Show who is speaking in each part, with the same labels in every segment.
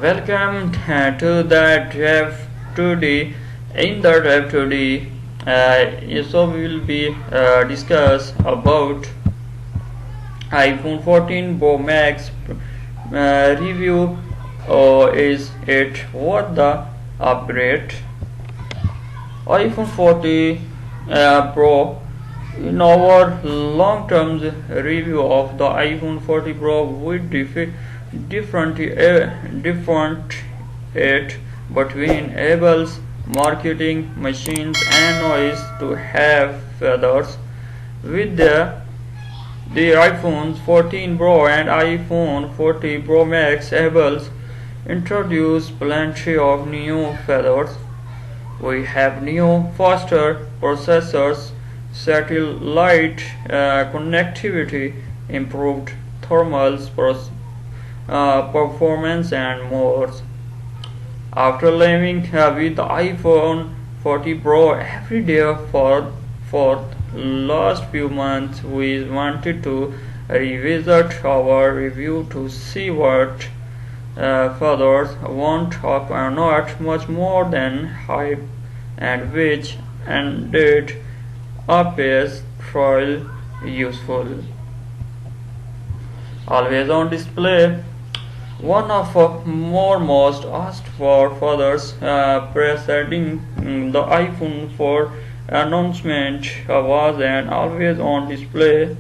Speaker 1: Welcome to the draft today. In the draft today, so we will be discuss about iPhone 14 Pro Max review. Is it worth the upgrade? iPhone 40 Pro. In our long-term review of the iPhone 40 Pro, we differentiate between Apple's marketing machines and noise to have feathers. With the iPhone 14 Pro and iPhone 40 Pro Max, Apple's introduced plenty of new feathers. We have new faster processors, satellite connectivity, improved thermal performance, and more. After living with the iPhone 40 Pro every day for last few months, we wanted to revisit our review to see what feathers won't up are not much more than hype, and which ended up as trial useful. Always on display. One of more most asked for feathers preceding the iPhone 4 announcement was an always on display.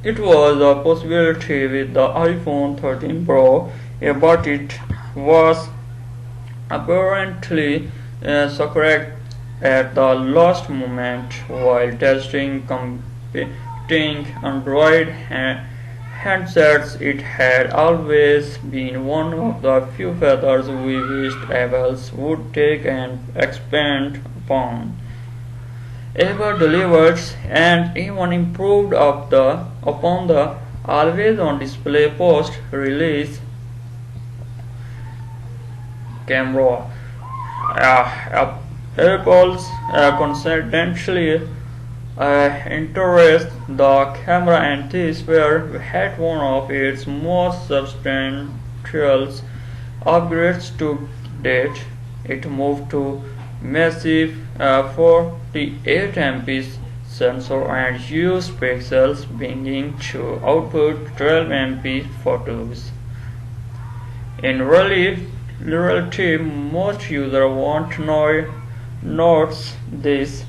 Speaker 1: It was a possibility with the iPhone 13 Pro, but it was apparently scrapped at the last moment while testing competing Android handsets. It had always been one of the few feathers we wished Apple would take and expand upon. Apple delivered and even improved upon the always on display post release camera. Apple's confidentially interest the camera, and this were had one of its most substantial upgrades to date. It moved to massive 48 MP sensor and used pixels being to output 12 MP photos. In reality, most users won't notice this.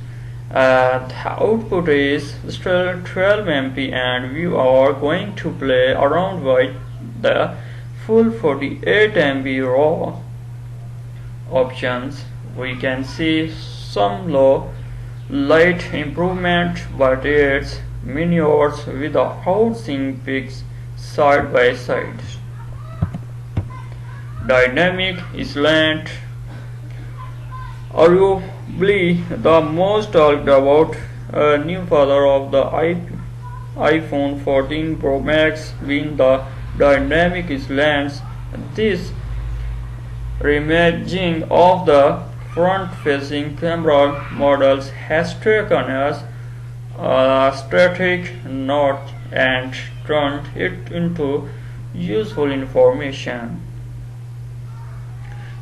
Speaker 1: The output is still 12 MP, and we are going to play around with the full 48 MP raw options. We can see some low light improvement, but it's minutes without seeing pics side by side. Dynamic slant, arguably the most talked about new feature of the iPhone 14 Pro Max being the dynamic slants. This reimaging of the front-facing camera models has taken a static note and turned it into useful information.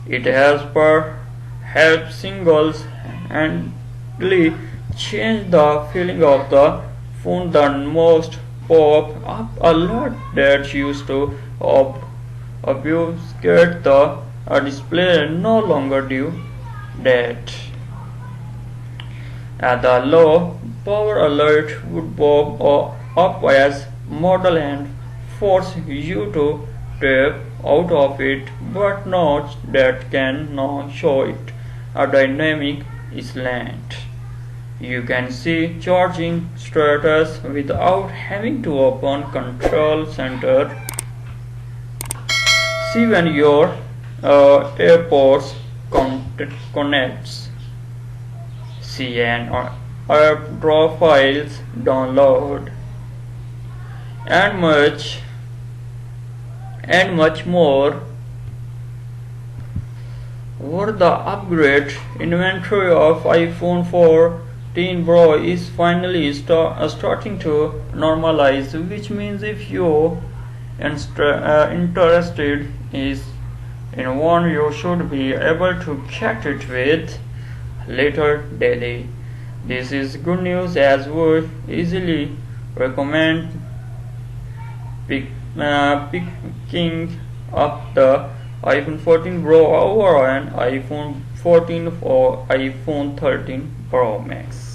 Speaker 1: It has perhaps single-handedly changed the feeling of the phone. The most pop-up alert that used to obfuscate the display no longer do that. The low power alert would pop up as model and force you to tap out of it, but note that can now show it a dynamic slant. You can see charging status without having to open control center. See when your AirPods connects. See an AirDrop files download, and much more. Over the upgrade, inventory of iPhone 14 Pro is finally starting to normalize, which means if you interested is in one you should be able to get it with later daily. This is good news as we easily recommend picking up the iPhone 14 Pro over an iPhone 14 or iPhone 13 Pro Max.